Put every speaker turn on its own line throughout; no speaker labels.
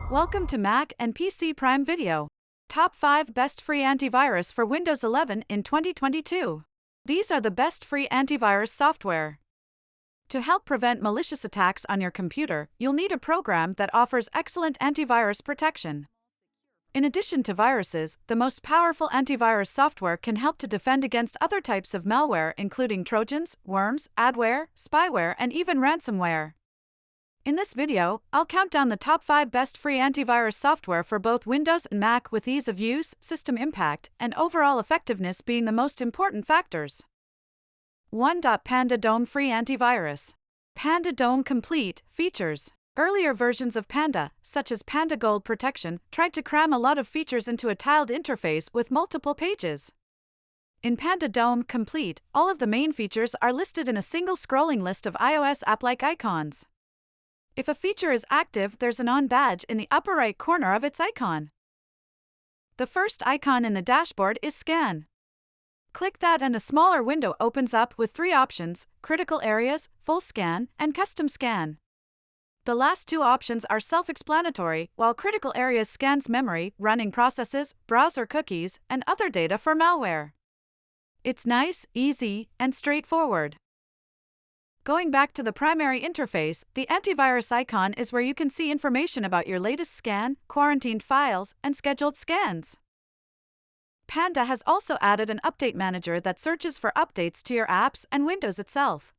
Welcome to Mac and PC Prime Video. Top 5 Best Free Antivirus for Windows 11 in 2022. These are the best free antivirus software. To help prevent malicious attacks on your computer, you'll need a program that offers excellent antivirus protection. In addition to viruses, the most powerful antivirus software can help to defend against other types of malware including trojans, worms, adware, spyware, and even ransomware. In this video, I'll count down the top 5 best free antivirus software for both Windows and Mac, with ease of use, system impact, and overall effectiveness being the most important factors. 1. Panda Dome Free Antivirus. Panda Dome Complete features. Earlier versions of Panda, such as Panda Gold Protection, tried to cram a lot of features into a tiled interface with multiple pages. In Panda Dome Complete, all of the main features are listed in a single scrolling list of iOS app-like icons. If a feature is active, there's an on badge in the upper right corner of its icon. The first icon in the dashboard is Scan. Click that and a smaller window opens up with 3 options: Critical Areas, Full Scan, and Custom Scan. The last 2 options are self-explanatory, while Critical Areas scans memory, running processes, browser cookies, and other data for malware. It's nice, easy, and straightforward. Going back to the primary interface, the antivirus icon is where you can see information about your latest scan, quarantined files, and scheduled scans. Panda has also added an update manager that searches for updates to your apps and Windows itself.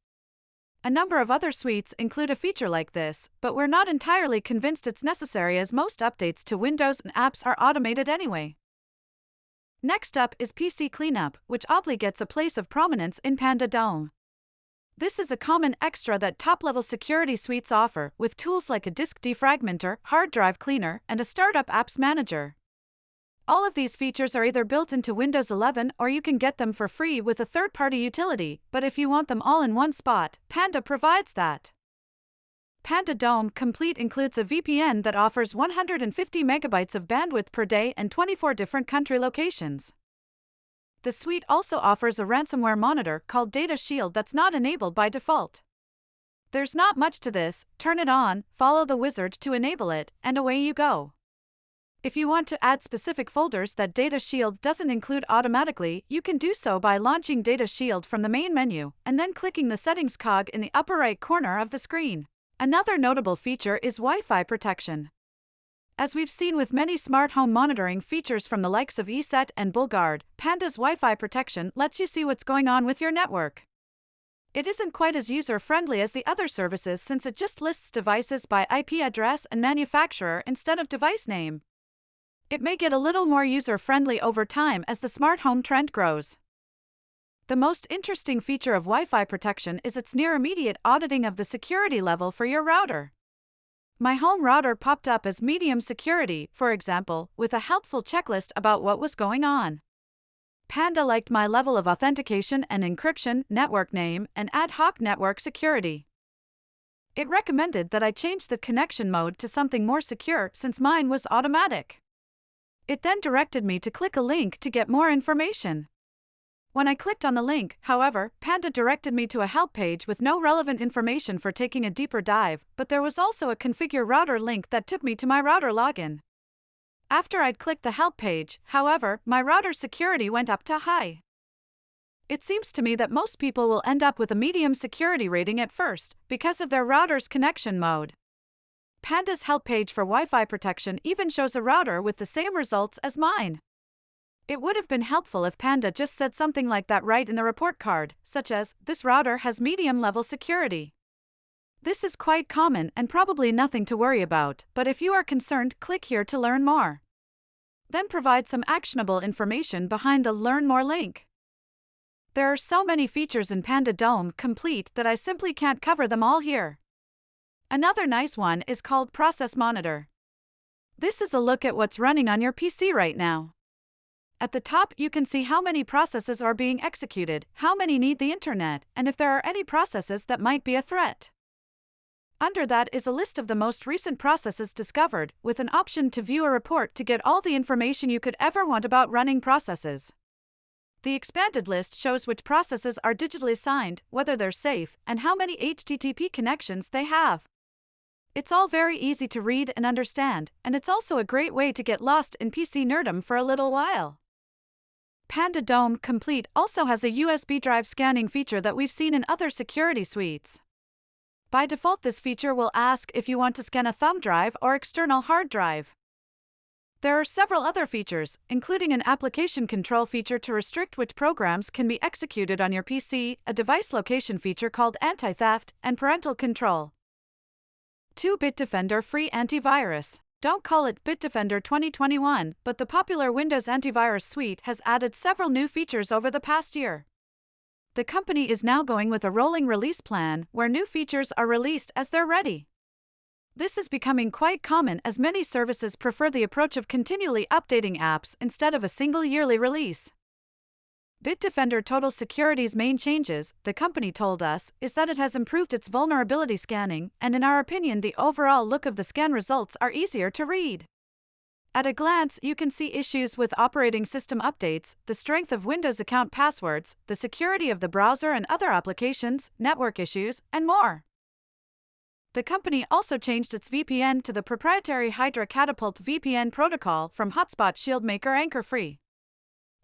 A number of other suites include a feature like this, but we're not entirely convinced it's necessary, as most updates to Windows and apps are automated anyway. Next up is PC Cleanup, which oddly gets a place of prominence in Panda Dome. This is a common extra that top-level security suites offer, with tools like a disk defragmenter, hard drive cleaner, and a startup apps manager. All of these features are either built into Windows 11 or you can get them for free with a third-party utility, but if you want them all in one spot, Panda provides that. Panda Dome Complete includes a VPN that offers 150 megabytes of bandwidth per day and 24 different country locations. The suite also offers a ransomware monitor called Data Shield that's not enabled by default. There's not much to this: turn it on, follow the wizard to enable it, and away you go. If you want to add specific folders that Data Shield doesn't include automatically, you can do so by launching Data Shield from the main menu, and then clicking the settings cog in the upper right corner of the screen. Another notable feature is Wi-Fi protection. As we've seen with many smart home monitoring features from the likes of ESET and BullGuard, Panda's Wi-Fi protection lets you see what's going on with your network. It isn't quite as user-friendly as the other services, since it just lists devices by IP address and manufacturer instead of device name. It may get a little more user-friendly over time as the smart home trend grows. The most interesting feature of Wi-Fi protection is its near-immediate auditing of the security level for your router. My home router popped up as medium security, for example, with a helpful checklist about what was going on. Panda liked my level of authentication and encryption, network name, and ad hoc network security. It recommended that I change the connection mode to something more secure since mine was automatic. It then directed me to click a link to get more information. When I clicked on the link, however, Panda directed me to a help page with no relevant information for taking a deeper dive, but there was also a configure router link that took me to my router login. After I'd clicked the help page, however, my router security went up to high. It seems to me that most people will end up with a medium security rating at first, because of their router's connection mode. Panda's help page for Wi-Fi protection even shows a router with the same results as mine. It would have been helpful if Panda just said something like that right in the report card, such as, "This router has medium-level security." This is quite common and probably nothing to worry about, but if you are concerned, click here to learn more. Then provide some actionable information behind the Learn More link. There are so many features in Panda Dome Complete that I simply can't cover them all here. Another nice one is called Process Monitor. This is a look at what's running on your PC right now. At the top, you can see how many processes are being executed, how many need the internet, and if there are any processes that might be a threat. Under that is a list of the most recent processes discovered, with an option to view a report to get all the information you could ever want about running processes. The expanded list shows which processes are digitally signed, whether they're safe, and how many HTTP connections they have. It's all very easy to read and understand, and it's also a great way to get lost in PC nerdom for a little while. Panda Dome Complete also has a USB drive scanning feature that we've seen in other security suites. By default, this feature will ask if you want to scan a thumb drive or external hard drive. There are several other features, including an application control feature to restrict which programs can be executed on your PC, a device location feature called anti-theft, and parental control. 2. Bitdefender Free Antivirus. Don't call it Bitdefender 2021, but the popular Windows antivirus suite has added several new features over the past year. The company is now going with a rolling release plan where new features are released as they're ready. This is becoming quite common as many services prefer the approach of continually updating apps instead of a single yearly release. Bitdefender Total Security's main changes, the company told us, is that it has improved its vulnerability scanning, and in our opinion the overall look of the scan results are easier to read. At a glance, you can see issues with operating system updates, the strength of Windows account passwords, the security of the browser and other applications, network issues, and more. The company also changed its VPN to the proprietary Hydra Catapult VPN protocol from Hotspot Shieldmaker Anchor Free.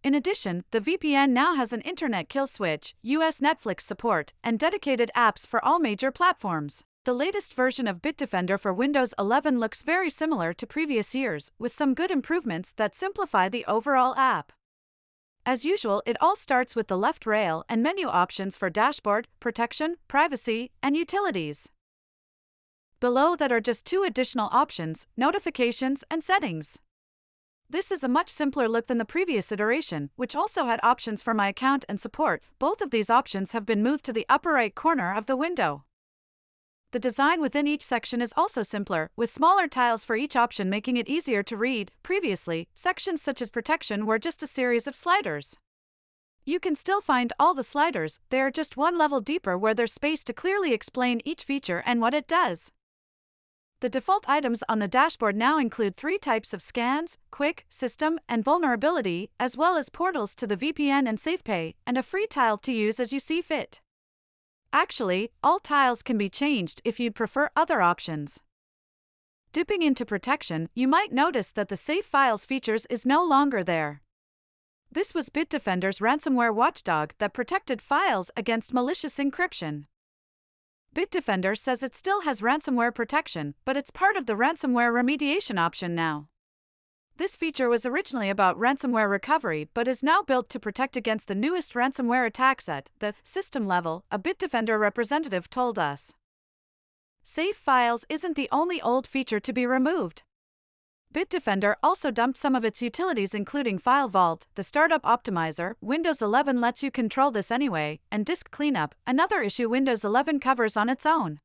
In addition, the VPN now has an internet kill switch, US Netflix support, and dedicated apps for all major platforms. The latest version of Bitdefender for Windows 11 looks very similar to previous years, with some good improvements that simplify the overall app. As usual, it all starts with the left rail and menu options for dashboard, protection, privacy, and utilities. Below that are just two additional options, notifications and settings. This is a much simpler look than the previous iteration, which also had options for My Account and Support. Both of these options have been moved to the upper right corner of the window. The design within each section is also simpler, with smaller tiles for each option making it easier to read. Previously, sections such as protection were just a series of sliders. You can still find all the sliders, they are just one level deeper where there's space to clearly explain each feature and what it does. The default items on the dashboard now include 3 types of scans: quick, system, and vulnerability, as well as portals to the VPN and SafePay, and a free tile to use as you see fit. Actually, all tiles can be changed if you'd prefer other options. Dipping into protection, you might notice that the Save Files features is no longer there. This was Bitdefender's ransomware watchdog that protected files against malicious encryption. Bitdefender says it still has ransomware protection, but it's part of the ransomware remediation option now. This feature was originally about ransomware recovery but is now built to protect against the newest ransomware attacks at the system level, a Bitdefender representative told us. Save Files isn't the only old feature to be removed. Bitdefender also dumped some of its utilities including File Vault, the Startup Optimizer. Windows 11 lets you control this anyway, and Disk Cleanup, another issue Windows 11 covers on its own.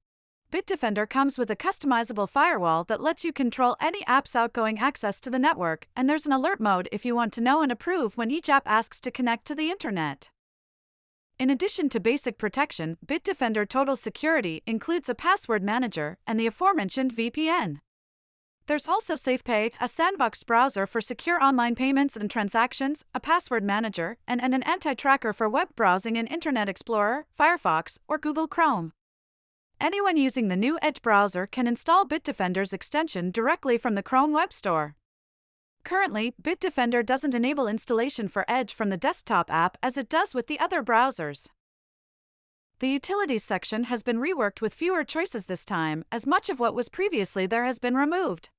Bitdefender comes with a customizable firewall that lets you control any app's outgoing access to the network, and there's an alert mode if you want to know and approve when each app asks to connect to the internet. In addition to basic protection, Bitdefender Total Security includes a password manager and the aforementioned VPN. There's also SafePay, a sandboxed browser for secure online payments and transactions, a password manager, and an anti-tracker for web browsing in Internet Explorer, Firefox, or Google Chrome. Anyone using the new Edge browser can install Bitdefender's extension directly from the Chrome Web Store. Currently, Bitdefender doesn't enable installation for Edge from the desktop app as it does with the other browsers. The Utilities section has been reworked with fewer choices this time, as much of what was previously there has been removed.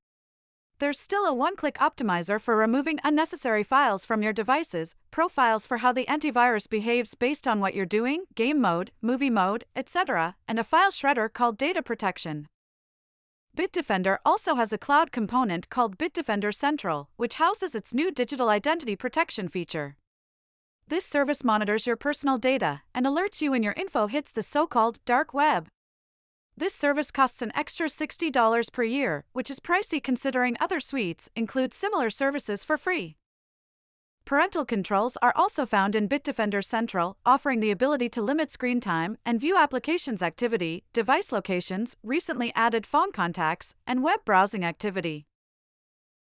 There's still a one-click optimizer for removing unnecessary files from your devices, profiles for how the antivirus behaves based on what you're doing, game mode, movie mode, etc., and a file shredder called Data Protection. Bitdefender also has a cloud component called Bitdefender Central, which houses its new digital identity protection feature. This service monitors your personal data and alerts you when your info hits the so-called dark web. This service costs an extra $60 per year, which is pricey considering other suites include similar services for free. Parental controls are also found in Bitdefender Central, offering the ability to limit screen time and view applications activity, device locations, recently added phone contacts, and web browsing activity.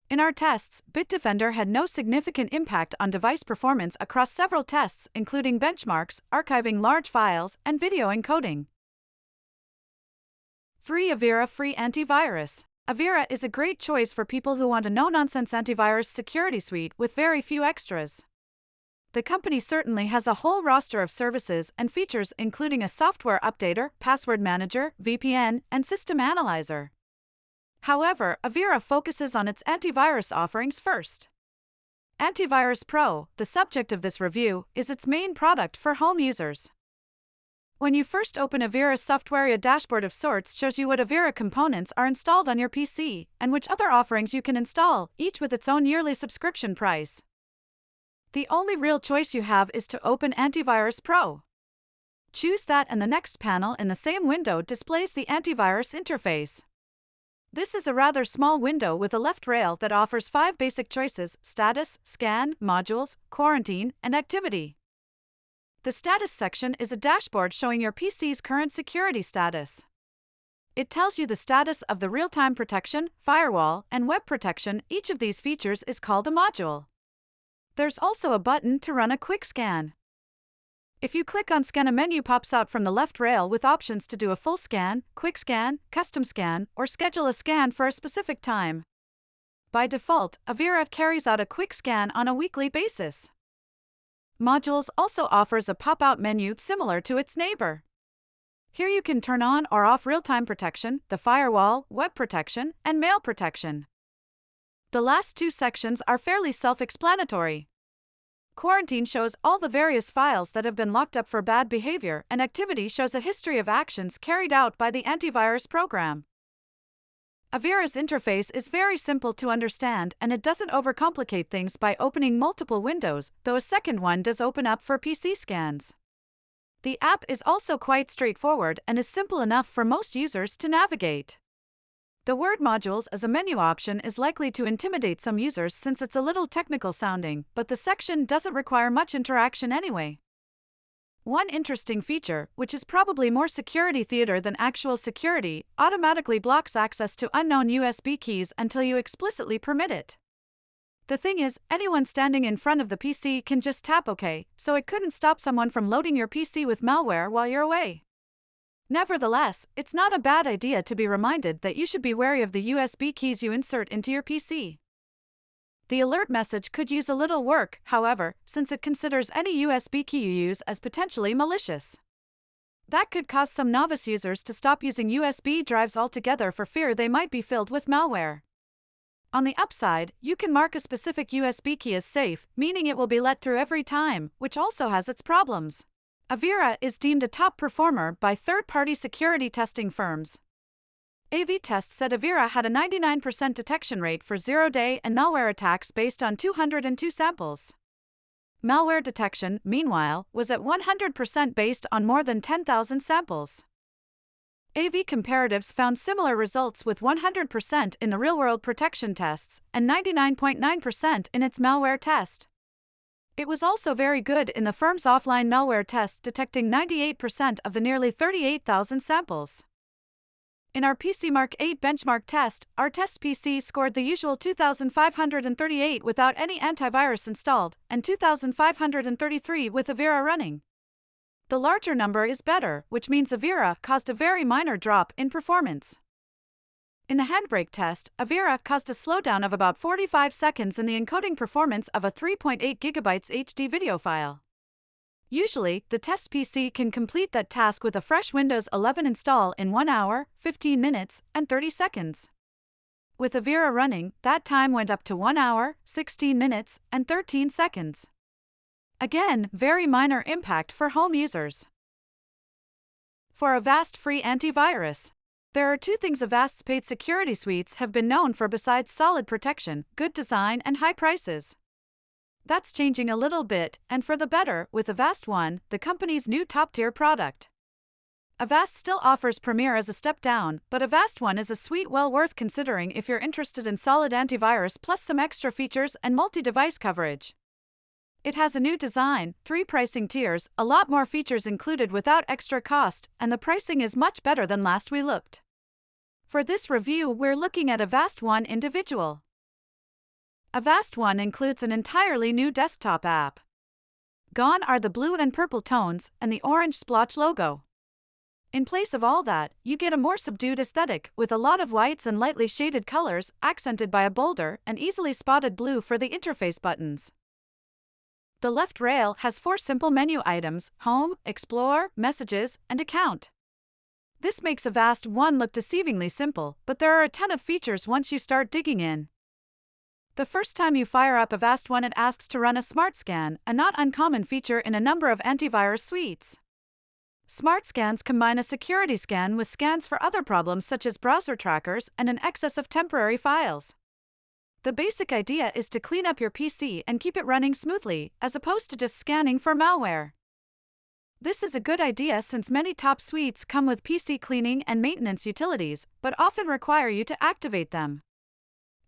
In our tests, Bitdefender had no significant impact on device performance across several tests, including benchmarks, archiving large files, and video encoding. 3. Avira Free Antivirus. Avira is a great choice for people who want a no-nonsense antivirus security suite with very few extras. The company certainly has a whole roster of services and features, including a software updater, password manager, VPN, and system analyzer. However, Avira focuses on its antivirus offerings first. Antivirus Pro, the subject of this review, is its main product for home users. When you first open Avira's software, a dashboard of sorts shows you what Avira components are installed on your PC, and which other offerings you can install, each with its own yearly subscription price. The only real choice you have is to open Antivirus Pro. Choose that, and the next panel in the same window displays the antivirus interface. This is a rather small window with a left rail that offers 5 basic choices: status, scan, modules, quarantine, and activity. The status section is a dashboard showing your PC's current security status. It tells you the status of the real-time protection, firewall, and web protection. Each of these features is called a module. There's also a button to run a quick scan. If you click on scan, a menu pops out from the left rail with options to do a full scan, quick scan, custom scan, or schedule a scan for a specific time. By default, Avira carries out a quick scan on a weekly basis. Modules also offers a pop-out menu similar to its neighbor. Here you can turn on or off real-time protection, the firewall, web protection, and mail protection. The last 2 sections are fairly self-explanatory. Quarantine shows all the various files that have been locked up for bad behavior, and activity shows a history of actions carried out by the antivirus program. Avira's interface is very simple to understand, and it doesn't overcomplicate things by opening multiple windows, though a second one does open up for PC scans. The app is also quite straightforward and is simple enough for most users to navigate. The word modules as a menu option is likely to intimidate some users since it's a little technical sounding, but the section doesn't require much interaction anyway. One interesting feature, which is probably more security theater than actual security, automatically blocks access to unknown USB keys until you explicitly permit it. The thing is, anyone standing in front of the PC can just tap OK, so it couldn't stop someone from loading your PC with malware while you're away. Nevertheless, it's not a bad idea to be reminded that you should be wary of the USB keys you insert into your PC. The alert message could use a little work, however, since it considers any USB key you use as potentially malicious. That could cause some novice users to stop using USB drives altogether for fear they might be filled with malware. On the upside, you can mark a specific USB key as safe, meaning it will be let through every time, which also has its problems. Avira is deemed a top performer by third-party security testing firms. Avast said Avira had a 99% detection rate for zero-day and malware attacks based on 202 samples. Malware detection, meanwhile, was at 100% based on more than 10,000 samples. AV Comparatives found similar results with 100% in the real-world protection tests and 99.9% in its malware test. It was also very good in the firm's offline malware test, detecting 98% of the nearly 38,000 samples. In our PC Mark 8 benchmark test, our test PC scored the usual 2,538 without any antivirus installed, and 2,533 with Avira running. The larger number is better, which means Avira caused a very minor drop in performance. In the handbrake test, Avira caused a slowdown of about 45 seconds in the encoding performance of a 3.8 GB HD video file. Usually, the test PC can complete that task with a fresh Windows 11 install in 1 hour, 15 minutes, and 30 seconds. With Avira running, that time went up to 1 hour, 16 minutes, and 13 seconds. Again, very minor impact for home users. For Avast Free Antivirus. There are 2 things Avast's paid security suites have been known for besides solid protection, good design, and high prices. That's changing a little bit, and for the better, with Avast One, the company's new top-tier product. Avast still offers Premier as a step down, but Avast One is a suite well worth considering if you're interested in solid antivirus plus some extra features and multi-device coverage. It has a new design, 3 pricing tiers, a lot more features included without extra cost, and the pricing is much better than last we looked. For this review, we're looking at Avast One Individual. Avast One includes an entirely new desktop app. Gone are the blue and purple tones and the orange splotch logo. In place of all that, you get a more subdued aesthetic with a lot of whites and lightly shaded colors, accented by a bolder and easily spotted blue for the interface buttons. The left rail has 4 simple menu items: Home, Explore, Messages, and Account. This makes Avast 1 look deceivingly simple, but there are a ton of features once you start digging in. The first time you fire up Avast 1, it asks to run a smart scan, a not uncommon feature in a number of antivirus suites. Smart scans combine a security scan with scans for other problems such as browser trackers and an excess of temporary files. The basic idea is to clean up your PC and keep it running smoothly, as opposed to just scanning for malware. This is a good idea since many top suites come with PC cleaning and maintenance utilities, but often require you to activate them.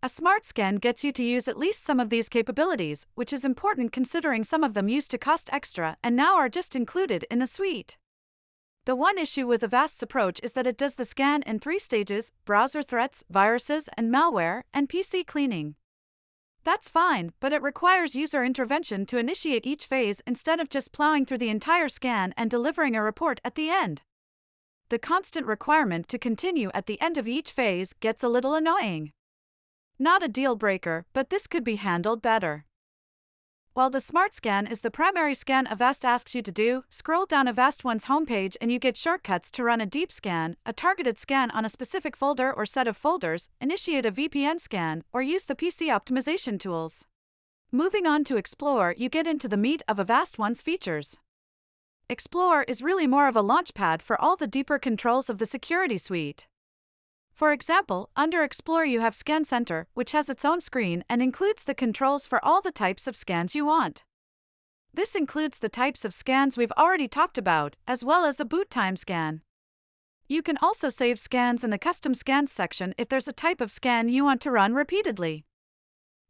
A smart scan gets you to use at least some of these capabilities, which is important considering some of them used to cost extra and now are just included in the suite. The one issue with Avast's approach is that it does the scan in 3 stages: browser threats, viruses, and malware, and PC cleaning. That's fine, but it requires user intervention to initiate each phase instead of just plowing through the entire scan and delivering a report at the end. The constant requirement to continue at the end of each phase gets a little annoying. Not a deal breaker, but this could be handled better. While the Smart Scan is the primary scan Avast asks you to do, scroll down Avast 1's homepage and you get shortcuts to run a deep scan, a targeted scan on a specific folder or set of folders, initiate a VPN scan, or use the PC optimization tools. Moving on to Explore, you get into the meat of Avast 1's features. Explore is really more of a launchpad for all the deeper controls of the security suite. For example, under Explore you have Scan Center, which has its own screen and includes the controls for all the types of scans you want. This includes the types of scans we've already talked about, as well as a boot time scan. You can also save scans in the Custom Scans section if there's a type of scan you want to run repeatedly.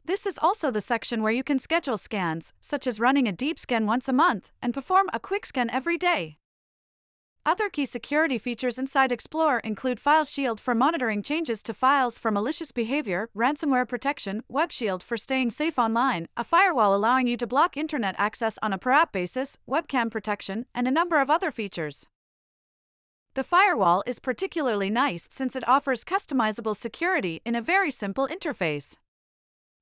This is also the section where you can schedule scans, such as running a deep scan once a month, and perform a quick scan every day. Other key security features inside Explore include File Shield for monitoring changes to files for malicious behavior, ransomware protection, Web Shield for staying safe online, a firewall allowing you to block internet access on a per-app basis, webcam protection, and a number of other features. The firewall is particularly nice since it offers customizable security in a very simple interface.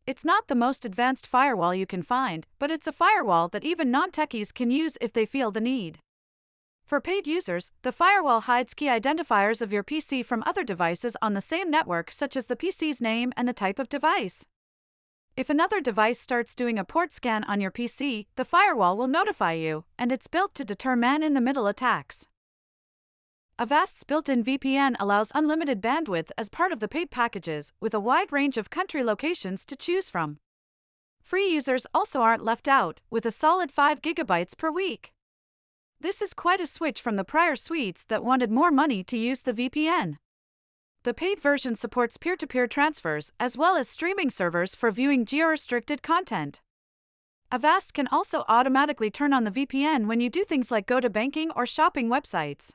It's not the most advanced firewall you can find, but it's a firewall that even non-techies can use if they feel the need. For paid users, the firewall hides key identifiers of your PC from other devices on the same network, such as the PC's name and the type of device. If another device starts doing a port scan on your PC, the firewall will notify you, and it's built to deter man-in-the-middle attacks. Avast's built-in VPN allows unlimited bandwidth as part of the paid packages, with a wide range of country locations to choose from. Free users also aren't left out, with a solid 5 GB per week. This is quite a switch from the prior suites that wanted more money to use the VPN. The paid version supports peer-to-peer transfers, as well as streaming servers for viewing geo-restricted content. Avast can also automatically turn on the VPN when you do things like go to banking or shopping websites.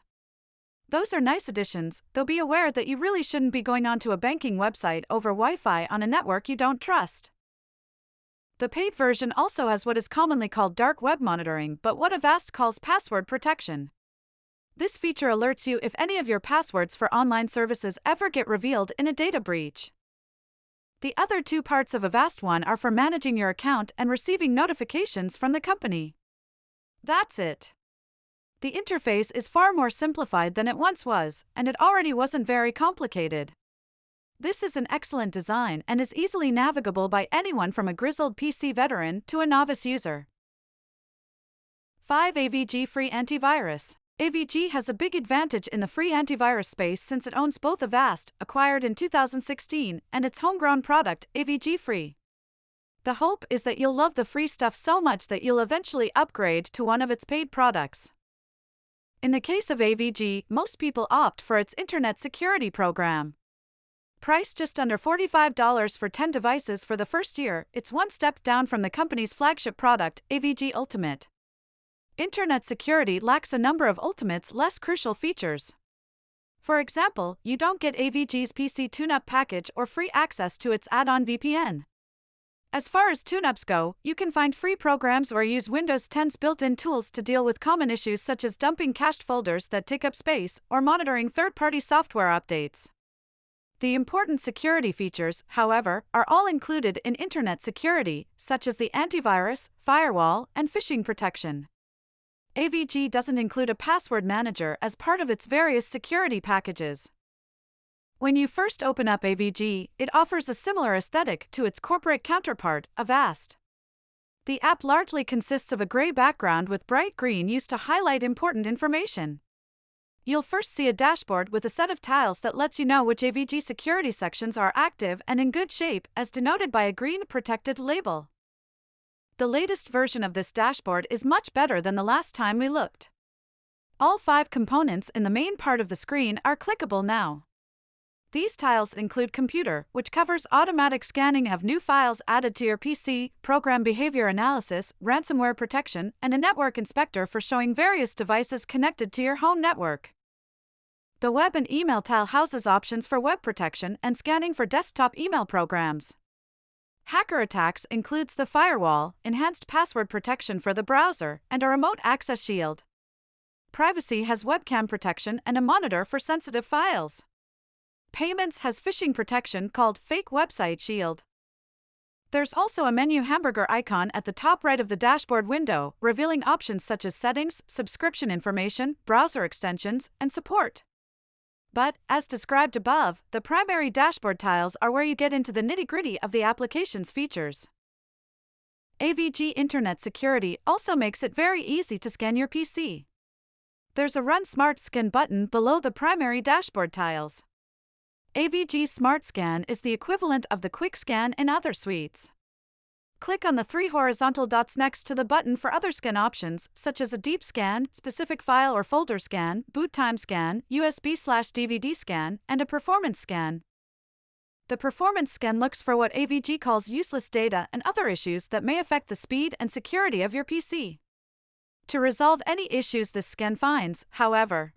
Those are nice additions, though be aware that you really shouldn't be going onto a banking website over Wi-Fi on a network you don't trust. The paid version also has what is commonly called dark web monitoring, but what Avast calls password protection. This feature alerts you if any of your passwords for online services ever get revealed in a data breach. The other 2 parts of Avast 1 are for managing your account and receiving notifications from the company. That's it. The interface is far more simplified than it once was, and it already wasn't very complicated. This is an excellent design and is easily navigable by anyone from a grizzled PC veteran to a novice user. 5. AVG Free Antivirus. AVG has a big advantage in the free antivirus space since it owns both Avast, acquired in 2016, and its homegrown product, AVG Free. The hope is that you'll love the free stuff so much that you'll eventually upgrade to one of its paid products. In the case of AVG, most people opt for its Internet Security Program. Priced just under $45 for 10 devices for the first year, it's one step down from the company's flagship product, AVG Ultimate. Internet security lacks a number of Ultimate's less crucial features. For example, you don't get AVG's PC tune-up package or free access to its add-on VPN. As far as tune-ups go, you can find free programs or use Windows 10's built-in tools to deal with common issues such as dumping cached folders that take up space or monitoring third-party software updates. The important security features, however, are all included in Internet security, such as the antivirus, firewall, and phishing protection. AVG doesn't include a password manager as part of its various security packages. When you first open up AVG, it offers a similar aesthetic to its corporate counterpart, Avast. The app largely consists of a gray background with bright green used to highlight important information. You'll first see a dashboard with a set of tiles that lets you know which AVG security sections are active and in good shape, as denoted by a green protected label. The latest version of this dashboard is much better than the last time we looked. All 5 components in the main part of the screen are clickable now. These tiles include Computer, which covers automatic scanning of new files added to your PC, Program Behavior Analysis, Ransomware Protection, and a Network Inspector for showing various devices connected to your home network. The Web and Email tile houses options for web protection and scanning for desktop email programs. Hacker attacks includes the firewall, enhanced password protection for the browser, and a remote access shield. Privacy has webcam protection and a monitor for sensitive files. Payments has phishing protection called Fake Website Shield. There's also a menu hamburger icon at the top right of the dashboard window, revealing options such as settings, subscription information, browser extensions, and support. But, as described above, the primary dashboard tiles are where you get into the nitty-gritty of the application's features. AVG Internet Security also makes it very easy to scan your PC. There's a Run Smart Scan button below the primary dashboard tiles. AVG Smart Scan is the equivalent of the Quick Scan in other suites. Click on the 3 horizontal dots next to the button for other scan options, such as a deep scan, specific file or folder scan, boot time scan, USB/DVD scan, and a performance scan. The performance scan looks for what AVG calls useless data and other issues that may affect the speed and security of your PC. To resolve any issues this scan finds, however,